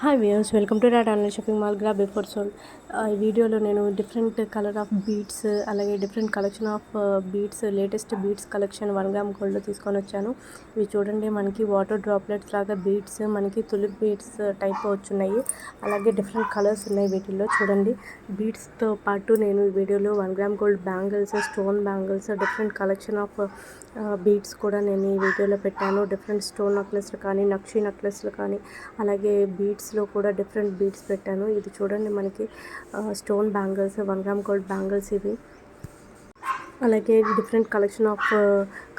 Hi viewers, welcome to dot online shopping mall grab before sold. ఈ వీడియోలో నేను different colour of beads, అలాగే different collection of beads, latest beads collection 1 gram గోల్డ్లో తీసుకొని వచ్చాను. ఇవి చూడండి, మనకి వాటర్ డ్రాప్లెట్స్ లాగా బీడ్స్, మనకి తులిప్ బీడ్స్ టైప్ వచ్చున్నాయి. అలాగే డిఫరెంట్ కలర్స్ ఉన్నాయి వీటిల్లో. చూడండి, బీడ్స్తో పాటు నేను ఈ వీడియోలో 1 gram gold bangles, stone bangles, different collection of beads కూడా నేను ఈ వీడియోలో పెట్టాను. డిఫరెంట్ స్టోన్ నెక్లెస్లు కానీ, నక్షి నెక్లెస్లు కానీ, అలాగే బీడ్స్లో కూడా డిఫరెంట్ బీడ్స్ పెట్టాను. ఇది చూడండి, మనకి stone bangles, 1 gram gold bangles ఇవి. అలాగే డిఫరెంట్ కలెక్షన్ ఆఫ్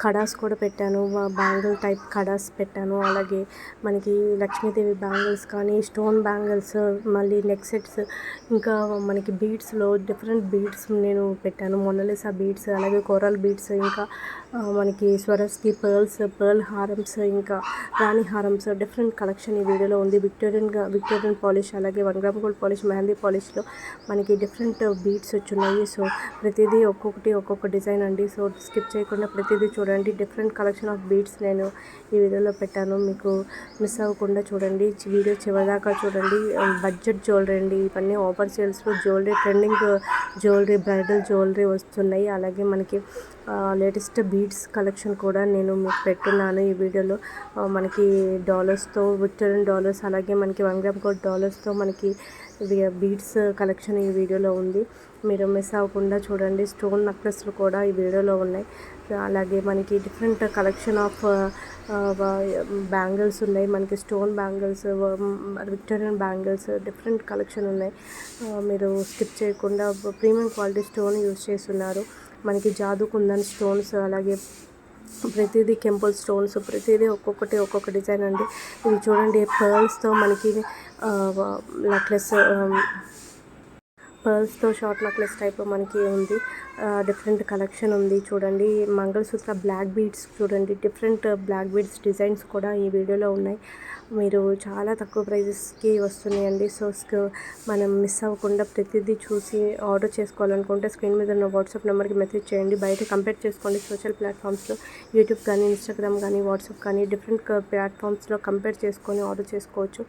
కడాస్ కూడా పెట్టాను, బ్యాంగిల్ టైప్ కడాస్ పెట్టాను. అలాగే మనకి లక్ష్మీదేవి బ్యాంగిల్స్ కానీ, స్టోన్ బ్యాంగిల్స్, మళ్ళీ నెక్ సెట్స్, ఇంకా మనకి బీడ్స్లో డిఫరెంట్ బీడ్స్ నేను పెట్టాను. మొనాలిసా బీడ్స్, అలాగే కోరల్ బీడ్స్, ఇంకా మనకి స్వరస్కి పర్ల్ హారమ్స్, ఇంకా రాణి హారమ్స్, డిఫరెంట్ కలెక్షన్ ఈ వీడియోలో ఉంది. విక్టోరియన్ పాలిష్, అలాగే 1 గ్రామ్ గోల్డ్ పాలిష్, మెహందీ పాలిష్లో మనకి డిఫరెంట్ బీడ్స్ వచ్చున్నాయి. సో ప్రతిదీ ఒక్కొక్క డిజైన్ అండి. సో స్కిప్ చేయకుండా ప్రతిదీ చూడండి. డిఫరెంట్ కలెక్షన్ ఆఫ్ బీడ్స్ నేను ఈ వీడియోలో పెట్టాను. మీకు మిస్ అవ్వకుండా చూడండి, వీడియో చివరిదాకా చూడండి. బడ్జెట్ జ్యువెలరీ అండి ఇవన్నీ. ఆఫర్ సేల్స్లో jewellery, trending jewellery, bridal jewellery వస్తున్నాయి. అలాగే మనకి లేటెస్ట్ బీడ్స్ కలెక్షన్ కూడా నేను మీకు పెట్టున్నాను ఈ వీడియోలో. మనకి డాలర్స్తో, విక్టోరియన్ డాలర్స్, అలాగే మనకి 1 గ్రామ్ గోల్డ్ డాలర్స్తో మనకి బీడ్స్ కలెక్షన్ ఈ వీడియోలో ఉంది. మీరు మిస్ అవ్వకుండా చూడండి. స్టోన్ నెక్లెస్లు కూడా ఈ వీడియోలో ఉన్నాయి. అలాగే మనకి డిఫరెంట్ కలెక్షన్ ఆఫ్ బ్యాంగిల్స్ ఉన్నాయి. మనకి stone bangles, Victorian bangles, different collection ఉన్నాయి. మీరు స్కిప్ చేయకుండా ప్రీమియం క్వాలిటీ స్టోన్ యూజ్ చేస్తున్నారు. మనకి జాదు కుందన్ స్టోన్స్, అలాగే ప్రతిదీ కెంపుల్ స్టోన్స్, ప్రతిదీ ఒక్కొక్క డిజైన్ అండి. ఇది చూడండి, పర్ల్స్తో మనకి పర్ల్స్తో షార్ట్ నెక్లెస్ టైప్ మనకి ఉంది. డిఫరెంట్ కలెక్షన్ ఉంది. చూడండి, మంగళసూత్ర బ్లాక్ బీడ్స్ చూడండి, డిఫరెంట్ బ్లాక్ బీడ్స్ డిజైన్స్ కూడా ఈ వీడియోలో ఉన్నాయి. మీరు చాలా తక్కువ ప్రైజెస్కి వస్తున్నాయండి. సో మనం మిస్ అవ్వకుండా ప్రతిదీ చూసి ఆర్డర్ చేసుకోవాలనుకుంటే స్క్రీన్ మీద ఉన్న వాట్సాప్ నెంబర్కి మెసేజ్ చేయండి. బయట కంపేర్ చేసుకోండి. సోషల్ ప్లాట్ఫామ్స్లో యూట్యూబ్ కానీ, ఇన్స్టాగ్రామ్ కానీ, వాట్సాప్ కానీ, డిఫరెంట్ ప్లాట్ఫామ్స్లో కంపేర్ చేసుకొని ఆర్డర్ చేసుకోవచ్చు.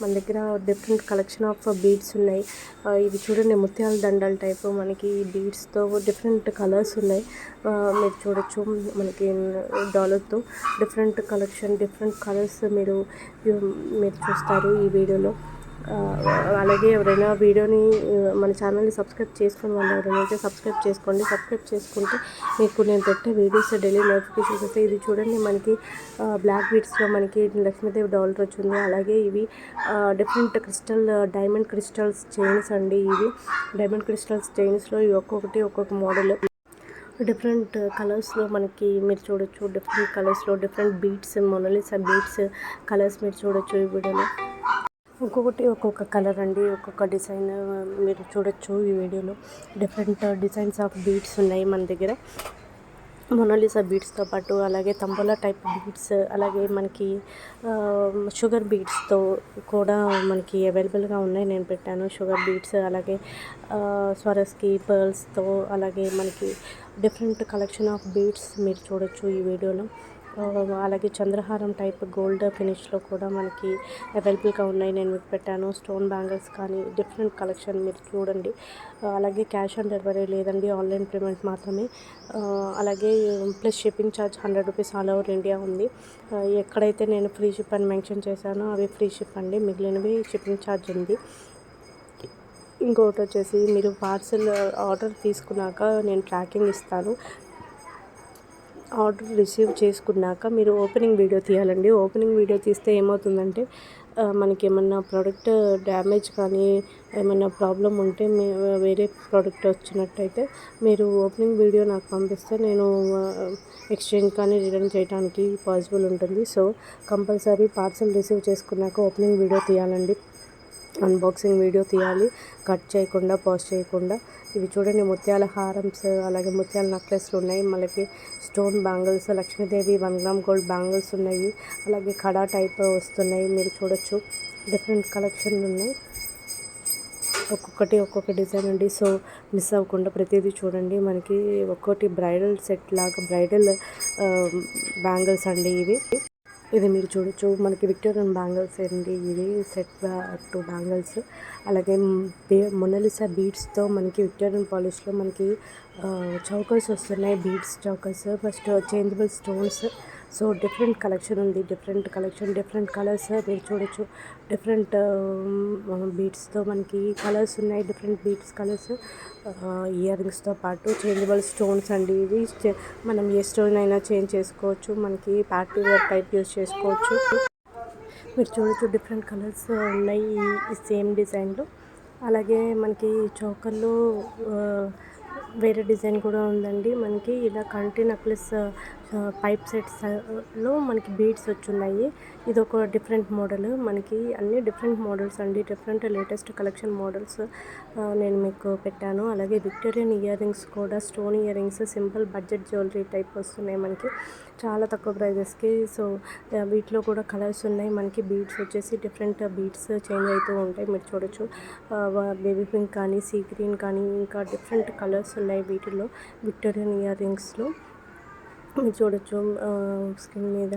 మన దగ్గర డిఫరెంట్ కలెక్షన్ ఆఫ్ బీడ్స్ ఉన్నాయి. ఇవి చూడండి, ముత్యాల దండల్ టైప్ మనకి బీడ్స్తో డిఫరెంట్ కలర్స్ ఉన్నాయి. మీరు చూడొచ్చు, మనకి డాలర్తో డిఫరెంట్ కలెక్షన్, డిఫరెంట్ కలర్స్ మీరు చూస్తారు ఈ వీడియోలో. అలాగే ఎవరైనా వీడియోని, మన ఛానల్ని సబ్స్క్రైబ్ చేసుకుని వాళ్ళు ఎవరైనా అయితే సబ్స్క్రైబ్ చేసుకోండి. సబ్స్క్రైబ్ చేసుకుంటే మీకు నేను పెట్టే వీడియోస్ డైలీ నోటిఫికేషన్స్ వస్తాయి. ఇది చూడండి, మనకి బ్లాక్ బీడ్స్లో మనకి లక్ష్మీదేవి డాలర్ వచ్చింది. అలాగే ఇవి డిఫరెంట్ డైమండ్ క్రిస్టల్స్ చైన్స్ అండి. ఇవి డైమండ్ క్రిస్టల్స్ చైన్స్లో ఇవి ఒక్కొక్క మోడల్, డిఫరెంట్ కలర్స్లో మనకి మీరు చూడొచ్చు. డిఫరెంట్ కలర్స్లో different beads, Mona Lisa beads colours మీరు చూడొచ్చు ఈ వీడియోలో. ఒక్కొక్క కలర్ అండి, ఒక్కొక్క డిజైన్ మీరు చూడొచ్చు ఈ వీడియోలో. డిఫరెంట్ డిజైన్స్ ఆఫ్ బీడ్స్ ఉన్నాయి మన దగ్గర, మొనాలిసా బీడ్స్తో పాటు. అలాగే తంబోలా టైప్ బీడ్స్, అలాగే మనకి షుగర్ బీడ్స్తో కూడా మనకి అవైలబుల్గా ఉన్నాయి. నేను పెట్టాను షుగర్ బీడ్స్, అలాగే స్వరస్కి పర్ల్స్తో, అలాగే మనకి డిఫరెంట్ కలెక్షన్ ఆఫ్ బీడ్స్ మీరు చూడొచ్చు ఈ వీడియోలో. అలాగే చంద్రహారం టైప్ గోల్డ్ ఫినిష్లో కూడా మనకి అవైలబుల్గా ఉన్నాయి. నేను మీకు పెట్టాను. స్టోన్ బ్యాంగిల్స్ కానీ, డిఫరెంట్ కలెక్షన్ మీరు చూడండి. అలాగే క్యాష్ ఆన్ డెలివరీ లేదండి, ఆన్లైన్ పేమెంట్ మాత్రమే. అలాగే plus shipping charge 100 rupees all over India ఉంది. ఎక్కడైతే నేను ఫ్రీ షిప్ అని మెన్షన్ చేశానో అవి ఫ్రీ షిప్ అండి, మిగిలినవి షిప్పింగ్ ఛార్జ్ ఉంది. ఇంకొకటి వచ్చేసి, మీరు పార్సల్ ఆర్డర్ తీసుకున్నాక నేను ట్రాకింగ్ ఇస్తాను. ఆర్డర్ రిసీవ్ చేసుకున్నాక మీరు ఓపెనింగ్ వీడియో తీయాలండి. ఓపెనింగ్ వీడియో తీస్తే ఏమవుతుందంటే, మనకి ఏమన్నా ప్రోడక్ట్ డ్యామేజ్ కానీ, ఏమన్నా ప్రాబ్లం ఉంటే, వేరే ప్రోడక్ట్ వచ్చినట్టయితే మీరు ఓపెనింగ్ వీడియో నాకు పంపిస్తే నేను ఎక్స్చేంజ్ కానీ రిటర్న్ చేయడానికి పాసిబుల్ ఉంటుంది. సో కంపల్సరీ పార్సల్ రిసీవ్ చేసుకున్నాక ఓపెనింగ్ వీడియో తీయాలండి. అన్బాక్సింగ్ వీడియో తీయాలి, కట్ చేయకుండా, పాజ్ చేయకుండా. ఇవి చూడండి, ముత్యాల హారమ్స్, అలాగే ముత్యాల నెక్లెస్లు ఉన్నాయి. మనకి stone bangles, Lakshmidevi 1 gram gold bangles ఉన్నాయి. అలాగే కడా టైప్ వస్తున్నాయి, మీరు చూడొచ్చు. డిఫరెంట్ కలెక్షన్లు ఉన్నాయి, ఒక్కొక్క డిజైన్ అండి. సో మిస్ అవ్వకుండా ప్రతిదీ చూడండి. మనకి ఒక్కోటి బ్రైడల్ సెట్ లాగా, బ్రైడల్ బ్యాంగిల్స్ అండి ఇవి. ఇది మీరు చూడొచ్చు మనకి విక్టోరియన్ బ్యాంగిల్స్ అండి. ఇది సెట్ 2 బ్యాంగిల్స్. అలాగే మొనాలిసా బీడ్స్తో మనకి విక్టోరియన్ పాలిష్లో మనకి చౌకర్స్ వస్తున్నాయి. Beads chokers, first changeable stones. So different collection ఉంది, డిఫరెంట్ కలర్స్ మీరు చూడొచ్చు. డిఫరెంట్ బీడ్స్తో మనకి కలర్స్ ఉన్నాయి, డిఫరెంట్ బీడ్స్ కలర్స్. ఇయర్ రింగ్స్తో పాటు చేంజబుల్ స్టోన్స్ అండి. ఇవి మనం ఏ స్టోన్ అయినా చేంజ్ చేసుకోవచ్చు, మనకి పార్టీ వేర్ టైప్ యూస్ చేసుకోవచ్చు. మీరు చూడొచ్చు డిఫరెంట్ కలర్స్ ఉన్నాయి ఈ సేమ్ డిజైన్లో. అలాగే మనకి చౌకర్లో వేరే డిజైన్ కూడా ఉందండి. మనకి ఇలా కంటి నెక్లెస్ పైప్ సెట్స్లో మనకి బీడ్స్ వచ్చున్నాయి. ఇది ఒక డిఫరెంట్ మోడల్. మనకి అన్ని డిఫరెంట్ మోడల్స్ అండి, డిఫరెంట్ లేటెస్ట్ కలెక్షన్ మోడల్స్ నేను మీకు పెట్టాను. అలాగే విక్టోరియన్ ఇయర్ రింగ్స్ కూడా, stone ear rings, simple budget jewellery type వస్తున్నాయి మనకి చాలా తక్కువ ప్రైజెస్కి. సో వీటిలో కూడా కలర్స్ ఉన్నాయి. మనకి బీడ్స్ వచ్చేసి డిఫరెంట్ బీడ్స్ చేంజ్ అవుతూ ఉంటాయి. మీరు చూడొచ్చు బేబీ పింక్ కానీ, సీ గ్రీన్ కానీ, ఇంకా డిఫరెంట్ కలర్స్ ఉన్నాయి వీటిలో విక్టోరియన్ ఇయర్ రింగ్స్లో. మీరు చూడొచ్చు స్కిన్ మీద.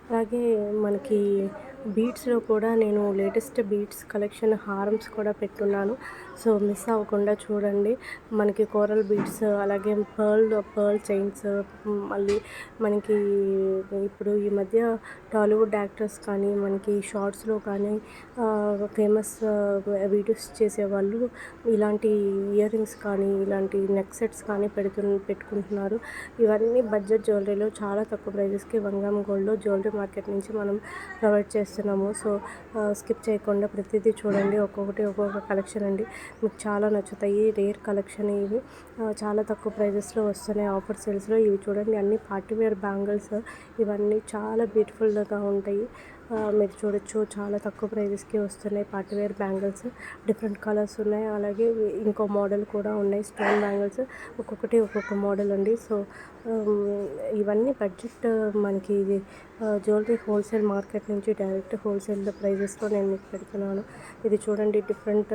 అలాగే మనకి బీడ్స్లో కూడా నేను లేటెస్ట్ బీడ్స్ కలెక్షన్ హారమ్స్ కూడా పెట్టున్నాను. సో మిస్ అవ్వకుండా చూడండి. మనకి కోరల్ బీడ్స్, అలాగే పర్ల్ చైన్స్, మళ్ళీ మనకి ఇప్పుడు ఈ మధ్య టాలీవుడ్ యాక్టర్స్ కానీ, మనకి షార్ట్స్లో కానీ ఫేమస్ వీడియోస్ చేసేవాళ్ళు ఇలాంటి ఇయర్ రింగ్స్ కానీ, ఇలాంటి నెక్ సెట్స్ కానీ పెట్టుకుంటున్నారు. ఇవన్నీ బడ్జెట్ జ్యువెలరీలో చాలా తక్కువ ప్రైజెస్కి వంగం గోల్డ్లో జ్యువెలరీ మార్కెట్ నుంచి మనం ప్రొవైడ్ చేస్తున్నాము. సో స్కిప్ చేయకుండా ప్రతిదీ చూడండి. ఒక్కొక్క కలెక్షన్ అండి, మీకు చాలా నచ్చుతాయి. రేర్ కలెక్షన్ ఇవి, చాలా తక్కువ ప్రైజెస్లో వస్తున్నాయి ఆఫర్ సేల్స్లో. ఇవి చూడండి, అన్ని పార్టీవేర్ బ్యాంగిల్స్. ఇవన్నీ చాలా బ్యూటిఫుల్గా ఉంటాయి. మీరు చూడొచ్చు చాలా తక్కువ ప్రైజెస్కి వస్తున్నాయి పార్టీవేర్ బ్యాంగిల్స్. డిఫరెంట్ కలర్స్ ఉన్నాయి. అలాగే ఇంకో మోడల్ కూడా ఉన్నాయి స్టోన్ బ్యాంగిల్స్. ఒక్కొక్క మోడల్ అండి. సో ఇవన్నీ బడ్జెట్ మనకి జ్యువెలరీ హోల్సేల్ మార్కెట్ నుంచి డైరెక్ట్ హోల్సేల్ ప్రైజెస్లో నేను మీకు పెడుతున్నాను. ఇది చూడండి డిఫరెంట్.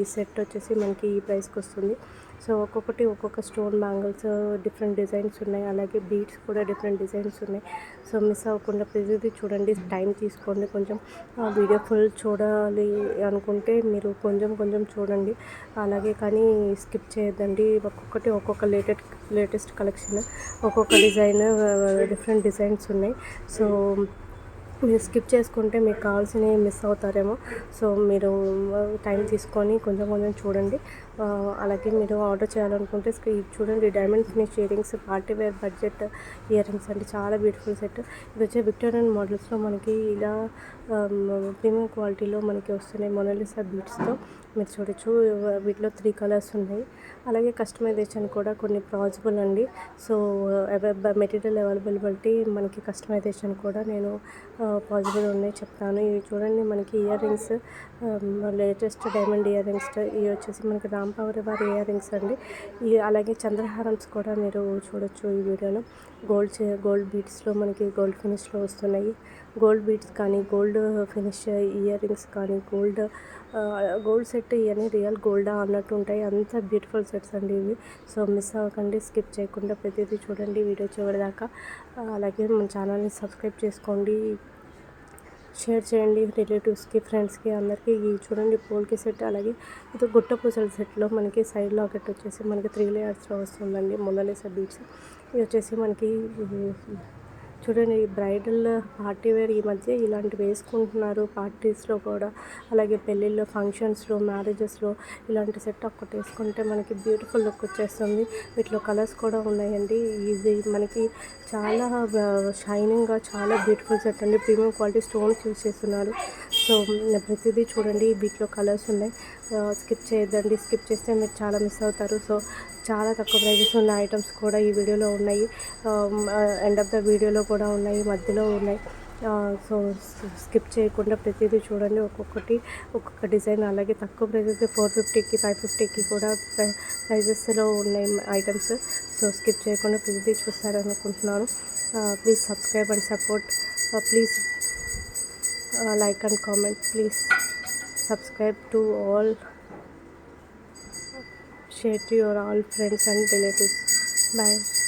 ఈ సెట్ వచ్చేసి మనకి ఈ ప్రైస్కి వస్తుంది. సో ఒక్కొక్క స్టోన్ బ్యాంగిల్స్ డిఫరెంట్ డిజైన్స్ ఉన్నాయి. అలాగే బీడ్స్ కూడా డిఫరెంట్ డిజైన్స్ ఉన్నాయి. సో మిస్ అవ్వకుండా ప్రతిదీ చూడండి. టైం తీసుకోండి కొంచెం. వీడియో ఫుల్ చూడాలి అనుకుంటే మీరు కొంచెం చూడండి. అలాగే కానీ స్కిప్ చేయొద్దండి. ఒక్కొక్క లేటెస్ట్ కలెక్షన్, ఒక్కొక్క డిజైన్, డిఫరెంట్ డిజైన్స్ ఉన్నాయి. సో మీరు స్కిప్ చేసుకుంటే మీకు కావాల్సినవి మిస్ అవుతారేమో. సో మీరు టైం తీసుకొని కొంచెం చూడండి. అలాగే మీరు ఆర్డర్ చేయాలనుకుంటే చూడండి, diamond finish earrings, party wear budget earrings అంటే చాలా బ్యూటిఫుల్ సెట్. ఇది వచ్చే విక్టోరియన్ మోడల్స్లో మనకి ఇలా ప్రీమియం క్వాలిటీలో మనకి వస్తున్నాయి మొనాలిసా బీడ్స్తో. మీరు చూడొచ్చు వీటిలో 3 కలర్స్ ఉన్నాయి. అలాగే కస్టమైజేషన్ కూడా కొన్ని పాసిబుల్ అండి. సో మెటీరియల్ అవైలబిలిటీ మనకి కస్టమైజేషన్ కూడా నేను పాసిబుల్ ఉన్నాయి చెప్తాను. ఇవి చూడండి మనకి ear rings, latest diamond ear rings. ఇవి వచ్చేసి మనకి రాంపవర్ వారి ఇయర్ రింగ్స్ అండి. అలాగే చంద్రహారమ్స్ కూడా మీరు చూడొచ్చు ఈ వీడియోలో. గోల్డ్ బీడ్స్లో మనకి గోల్డ్ ఫినిష్లో వస్తున్నాయి. గోల్డ్ బీడ్స్ కానీ, గోల్డ్ ఫినిష్ ఇయర్ రింగ్స్ కానీ, గోల్డ్ సెట్ ఇవన్నీ రియల్ గోల్డా అన్నట్టు ఉంటాయి. అంత బ్యూటిఫుల్ సెట్స్ అండి ఇవి. సో మిస్ అవ్వకండి, స్కిప్ చేయకుండా ప్రతిదీ చూడండి వీడియో చివరిదాకా. అలాగే మన ఛానల్ని సబ్స్క్రైబ్ చేసుకోండి, షేర్ చేయండి రిలేటివ్స్కి, ఫ్రెండ్స్కి, అందరికీ. ఇవి చూడండి పోల్కి సెట్. అలాగే ఇది గుట్ట పూసల సెట్లో మనకి సైడ్ లాకెట్ వచ్చేసి మనకి 3 లేయర్స్లో వస్తుందండి మొనాలిసా బీడ్స్. ఇది వచ్చేసి మనకి చూడండి బ్రైడల్ పార్టీ వేర్ ఈ మధ్య ఇలాంటివి వేసుకుంటున్నారు పార్టీస్లో కూడా. అలాగే పెళ్ళిళ్ళలో, ఫంక్షన్స్లో, మ్యారేజెస్లో ఇలాంటి సెట్ ఒక్కటి వేసుకుంటే మనకి బ్యూటిఫుల్ లుక్ వచ్చేస్తుంది. వీటిలో కలర్స్ కూడా ఉన్నాయండి. ఇది మనకి చాలా షైనింగ్గా చాలా బ్యూటిఫుల్ సెట్ అండి. ప్రీమియం క్వాలిటీ స్టోన్స్ యూజ్ చేస్తున్నారు. సో ప్రతిదీ చూడండి, వీటిలో కలర్స్ ఉన్నాయి. స్కిప్ చేయొద్దండి, స్కిప్ చేస్తే మీరు చాలా మిస్ అవుతారు. సో చాలా తక్కువ ప్రైజెస్ ఉన్న ఐటమ్స్ కూడా ఈ వీడియోలో ఉన్నాయి. ఎండ్ ఆఫ్ ద వీడియోలో కూడా ఉన్నాయి, మధ్యలో ఉన్నాయి. సో స్కిప్ చేయకుండా ప్రతిదీ చూడండి. ఒక్కొక్క డిజైన్. అలాగే తక్కువ ప్రైజెస్ 450కి 550కి కూడా ప్రైజెస్లో ఉన్నాయి ఐటమ్స్. సో స్కిప్ చేయకుండా ప్రతిదీ చూస్తారనుకుంటున్నాను. Please subscribe and support. Please like and comment. Please subscribe to all, share to your all friends and relatives. Bye.